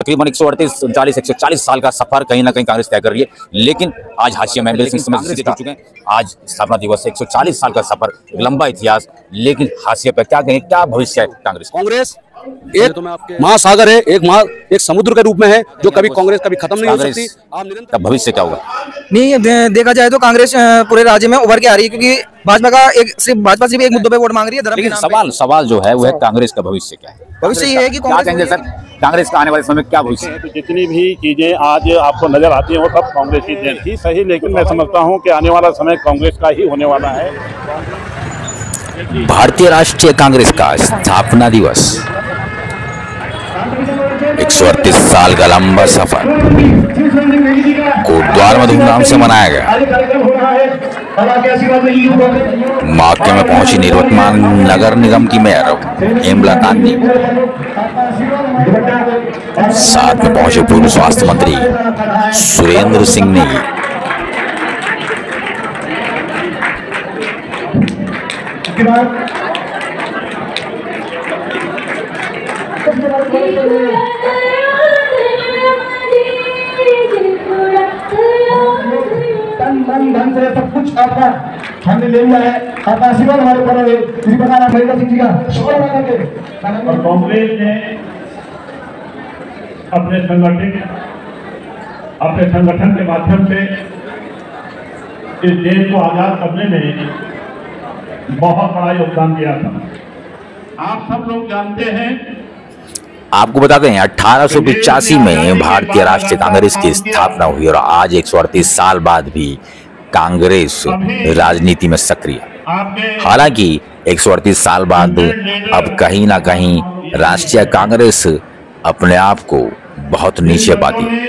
तकरीबन 138 साल का सफर कहीं ना कहीं कांग्रेस तय कर रही है, लेकिन आज हाशिया में जुड़ चुके हैं। आज स्थापना दिवस है, 140 साल का सफर, एक लंबा इतिहास, लेकिन हाशिया पे क्या कहें, क्या भविष्य है कांग्रेस? कांग्रेस एक महासागर है, एक समुद्र के रूप में है, जो कभी कांग्रेस कभी खत्म नहीं हो सकती। आप निरंतर भविष्य क्या होगा? नहीं, देखा जाए तो कांग्रेस पूरे राज्य में उभर के आ रही है, क्योंकि भाजपा सिर्फ एक मुद्दे पे वोट मांग रही है, धर्म के नाम पे। सवाल जो है वो है, कांग्रेस का भविष्य क्या है? भविष्य ये है कि क्या कहेंगे सर, कांग्रेस का आने वाले समय में क्या भविष्य है? जितनी भी चीजें आज आपको नजर आती हैं वो सब कांग्रेस की देन थी, सही, लेकिन मैं समझता हूं कि आने वाला समय कांग्रेस का ही होने वाला है। भारतीय राष्ट्रीय कांग्रेस का स्थापना दिवस, 138 साल का लंबा सफर कोटद्वार में धूमधाम से मनाया गया। मौके में पहुंची निवर्तमान नगर निगम की मेयर हेमला कांडी, साथ में पहुंचे पूर्व स्वास्थ्य मंत्री सुरेंद्र सिंह नेगी। ढंग से सब कुछ आपका हमने ले लिया है, आपका आशीर्वाद हमारे ऊपर है। इसी प्रकार आप महेंद्र सिंह जी का शुक्रिया करके और कांग्रेस ने अपने संगठन के माध्यम से इस देश को आजाद करने में बहुत बड़ा योगदान दिया था। आप सब लोग जानते हैं, आपको बता दें 1885 में भारतीय राष्ट्रीय कांग्रेस की स्थापना हुई और आज 138 साल बाद भी कांग्रेस राजनीति में सक्रिय। हालांकि 138 साल बाद अब कहीं ना कहीं राष्ट्रीय कांग्रेस अपने आप को बहुत नीचे पाती है।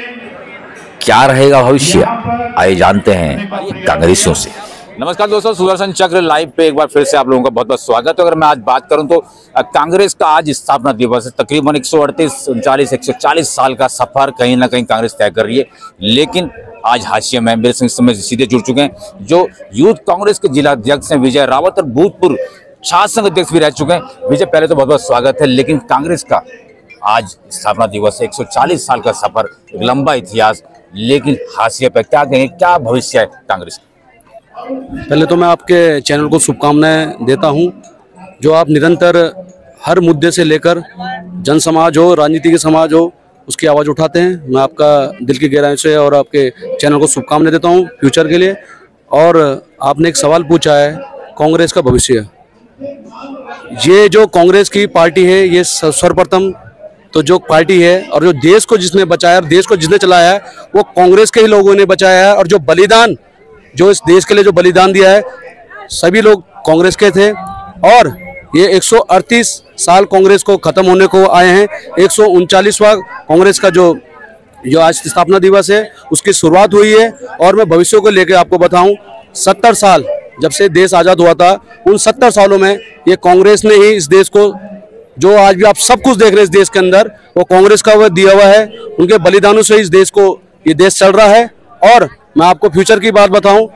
क्या रहेगा भविष्य, आइए जानते हैं कांग्रेसियों से। नमस्कार दोस्तों, सुदर्शन चक्र लाइव पे एक बार फिर से आप लोगों का बहुत बहुत स्वागत है। अगर मैं आज बात करूं तो कांग्रेस का आज स्थापना दिवस है, तकरीबन 140 साल का सफर कहीं ना कहीं कांग्रेस तय कर रही है, लेकिन आज हाशिया में मेरे संग सीधे जुड़ चुके हैं जो यूथ कांग्रेस के जिला अध्यक्ष हैं विजय रावत, और भूतपूर्व छात्र संघ अध्यक्ष भी रह चुके हैं। विजय, पहले तो बहुत बहुत स्वागत है। लेकिन कांग्रेस का आज स्थापना दिवस है, 140 साल का सफर, एक लंबा इतिहास, लेकिन हाशिया पे क्या कहें, क्या भविष्य है कांग्रेस? पहले तो मैं आपके चैनल को शुभकामनाएं देता हूं, जो आप निरंतर हर मुद्दे से लेकर जन समाज हो, राजनीति के समाज हो, उसकी आवाज़ उठाते हैं। मैं आपका दिल की गहराई से और आपके चैनल को शुभकामनाएं देता हूं फ्यूचर के लिए। और आपने एक सवाल पूछा है, कांग्रेस का भविष्य। ये जो कांग्रेस की पार्टी है, ये सर्वप्रथम तो जो पार्टी है और जो देश को जिसने बचाया, देश को जिसने चलाया है, वो कांग्रेस के ही लोगों ने बचाया है। और जो बलिदान, जो इस देश के लिए जो बलिदान दिया है, सभी लोग कांग्रेस के थे। और ये 138 साल कांग्रेस को खत्म होने को आए हैं। 139वां कांग्रेस का जो आज स्थापना दिवस है, उसकी शुरुआत हुई है। और मैं भविष्य को लेकर आपको बताऊं, 70 साल जब से देश आज़ाद हुआ था, उन 70 सालों में ये कांग्रेस ने ही इस देश को, जो आज भी आप सब कुछ देख रहे हैं इस देश के अंदर, वो कांग्रेस का वो दिया हुआ है। उनके बलिदानों से इस देश को, ये देश चल रहा है। और मैं आपको फ्यूचर की बात बताऊं,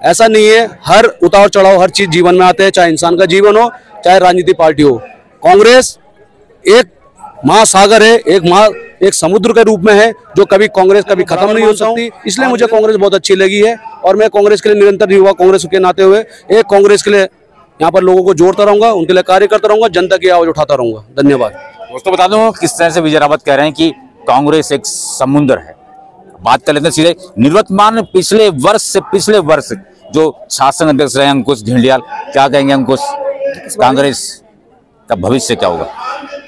ऐसा नहीं है, हर उतार चढ़ाव हर चीज जीवन में आते हैं, चाहे इंसान का जीवन हो, चाहे राजनीतिक पार्टी हो। कांग्रेस एक महासागर है, एक समुद्र के रूप में है, जो कभी कांग्रेस कभी खत्म नहीं हो सकती। इसलिए मुझे कांग्रेस बहुत अच्छी लगी है और मैं कांग्रेस के लिए निरंतर युवा कांग्रेस के नाते हुए एक कांग्रेस के लिए यहाँ पर लोगों को जोड़ता रहूंगा, उनके लिए कार्य करता रहूंगा, जनता की आवाज उठाता रहूंगा। धन्यवाद। दोस्तों बता दूं किस तरह से विजय रावत कह रहे हैं कि कांग्रेस एक समुद्र है। बात कर लेते हैं सीधे निवर्तमान पिछले वर्ष जो शासन अध्यक्ष रहे अंकुश ढिंडियाल, क्या कहेंगे अंकुश, कांग्रेस का भविष्य क्या होगा?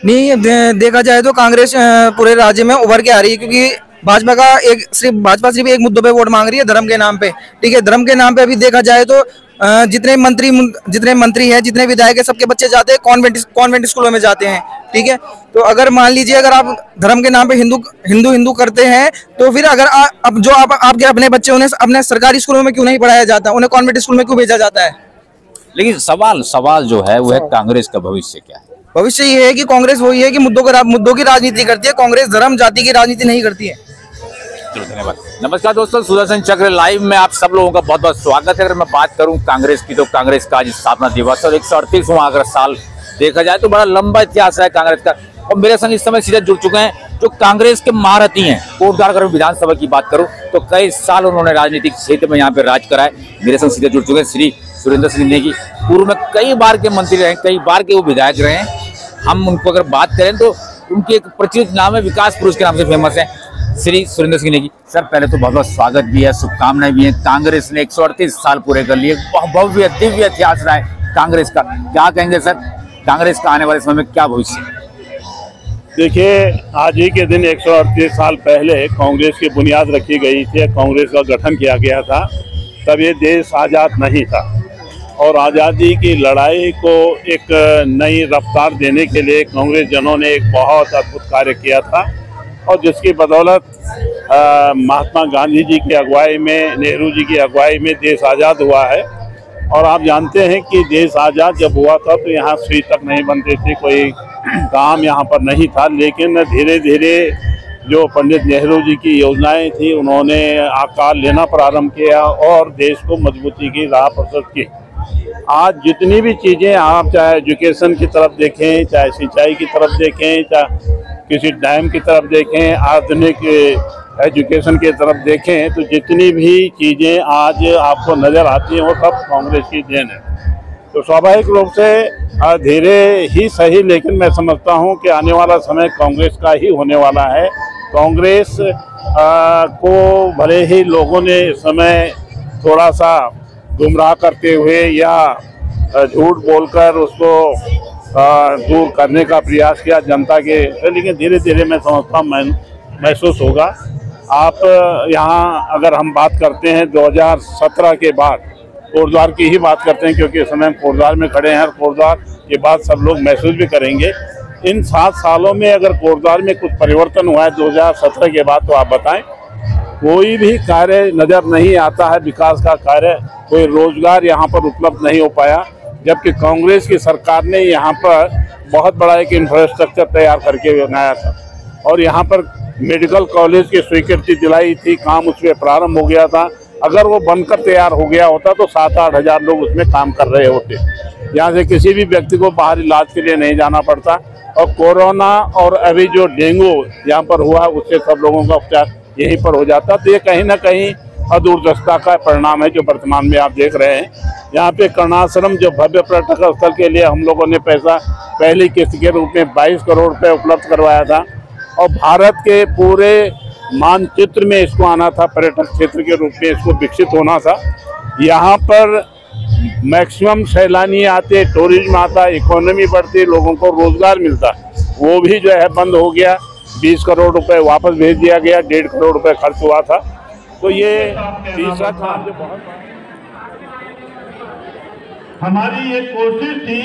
नहीं, देखा जाए तो कांग्रेस पूरे राज्य में उभर के आ रही है, क्योंकि भाजपा सिर्फ एक मुद्दे पे वोट मांग रही है, धर्म के नाम पे। ठीक है, धर्म के नाम पे अभी देखा जाए तो जितने मंत्री हैं, जितने विधायक हैं, सबके बच्चे जाते हैं कॉन्वेंट स्कूलों में जाते हैं। ठीक है, तो अगर मान लीजिए अगर आप धर्म के नाम पे हिंदू करते हैं, तो फिर अगर अब जो आपके अपने बच्चे, उन्हें अपने सरकारी स्कूलों में क्यों नहीं पढ़ाया जाता, उन्हें कॉन्वेंट स्कूल में क्यों भेजा जाता है? लेकिन सवाल जो है वो है, कांग्रेस का भविष्य क्या है? भविष्य ये है कि कांग्रेस वही है कि मुद्दों की राजनीति करती है। कांग्रेस धर्म जाति की राजनीति नहीं करती है। धन्यवाद। नमस्कार दोस्तों, सुदर्शन चक्र लाइव में आप सब लोगों का बहुत बहुत स्वागत है। अगर मैं बात करूं कांग्रेस की, तो कांग्रेस का आज स्थापना दिवस और 138वां अगर साल देखा जाए तो बड़ा लंबा इतिहास है कांग्रेस का। और मेरे संग इस समय सीधे जुड़ चुके हैं जो कांग्रेस के महारथी हैं। कोटद्वार अगर विधानसभा की बात करूं तो कई साल उन्होंने राजनीतिक क्षेत्र में यहाँ पे राज करा है। मेरे संग सीधे जुड़ चुके हैं श्री सुरेंद्र सिंह नेगी, पूर्व में कई बार के मंत्री रहे, कई बार के वो विधायक रहे हैं। हम उनको अगर बात करें तो उनकी एक प्रचलित नाम है, विकास पुरुष के नाम से फेमस है श्री सुरेंद्र सिंह नेगी। सर पहले तो बहुत बहुत स्वागत भी है, शुभकामनाएं भी हैं। कांग्रेस ने 138 साल पूरे कर लिए, भव्य दिव्य इतिहास रहा है कांग्रेस का। क्या कहेंगे सर, कांग्रेस का आने वाले समय में क्या भविष्य? देखिए, आज ही के दिन 138 साल पहले कांग्रेस की बुनियाद रखी गई थी, कांग्रेस का गठन किया गया था। तब ये देश आज़ाद नहीं था और आज़ादी की लड़ाई को एक नई रफ्तार देने के लिए कांग्रेस जनों ने एक बहुत अद्भुत कार्य किया था और जिसकी बदौलत महात्मा गांधी जी की अगुवाई में, नेहरू जी की अगुवाई में देश आज़ाद हुआ है। और आप जानते हैं कि देश आज़ाद जब हुआ था तो यहाँ सुई तक नहीं बनते थे, कोई काम यहाँ पर नहीं था। लेकिन धीरे धीरे जो पंडित नेहरू जी की योजनाएं थी उन्होंने आकार लेना प्रारंभ किया और देश को मजबूती की राह प्रशस्त की। आज जितनी भी चीज़ें आप चाहे एजुकेशन की तरफ देखें, चाहे सिंचाई की तरफ देखें, चाहे किसी डैम की तरफ देखें, आधुनिक एजुकेशन की तरफ देखें, तो जितनी भी चीज़ें आज आपको नज़र आती हैं वो सब कांग्रेस की देन है। तो स्वाभाविक रूप से धीरे ही सही, लेकिन मैं समझता हूं कि आने वाला समय कांग्रेस का ही होने वाला है। कांग्रेस को भले ही लोगों ने इस समय थोड़ा सा गुमराह करते हुए या झूठ बोलकर उसको दूर करने का प्रयास किया जनता के, लेकिन धीरे धीरे मैं समझता हूँ महसूस होगा। आप यहाँ अगर हम बात करते हैं 2017 के बाद, कोटद्वार की ही बात करते हैं क्योंकि इस समय हम कोटद्वार में खड़े हैं और कोटद्वार के बाद सब लोग महसूस भी करेंगे। इन 7 सालों में अगर कोटद्वार में कुछ परिवर्तन हुआ है 2017 के बाद, तो आप बताएं। कोई भी कार्य नज़र नहीं आता है, विकास का कार्य, कोई रोजगार यहाँ पर उपलब्ध नहीं हो पाया, जबकि कांग्रेस की सरकार ने यहाँ पर बहुत बड़ा एक इंफ्रास्ट्रक्चर तैयार करके बनाया था और यहाँ पर मेडिकल कॉलेज की स्वीकृति दिलाई थी, काम उसमें प्रारंभ हो गया था। अगर वो बनकर तैयार हो गया होता तो 7-8 हज़ार लोग उसमें काम कर रहे होते। यहाँ से किसी भी व्यक्ति को बाहर इलाज के लिए नहीं जाना पड़ता और कोरोना और अभी जो डेंगू यहाँ पर हुआ उससे सब लोगों का उपचार यहीं पर हो जाता। तो ये कहीं ना कहीं अदूरदर्शिता का परिणाम है जो वर्तमान में आप देख रहे हैं। यहाँ पे कर्णाश्रम जो भव्य पर्यटक स्थल के लिए हम लोगों ने पैसा पहली किस्त के रूप में 22 करोड़ रुपये उपलब्ध करवाया था और भारत के पूरे मानचित्र में इसको आना था, पर्यटक क्षेत्र के रूप में इसको विकसित होना था। यहाँ पर मैक्सिमम सैलानी आते, टूरिज्म आता, इकोनॉमी बढ़ती, लोगों को रोजगार मिलता, वो भी जो है बंद हो गया। 20 करोड़ रुपए वापस भेज दिया गया, 1.5 करोड़ रुपए खर्च हुआ था। तो ये तीसरा काम जो बहुत हमारी ये कोशिश थी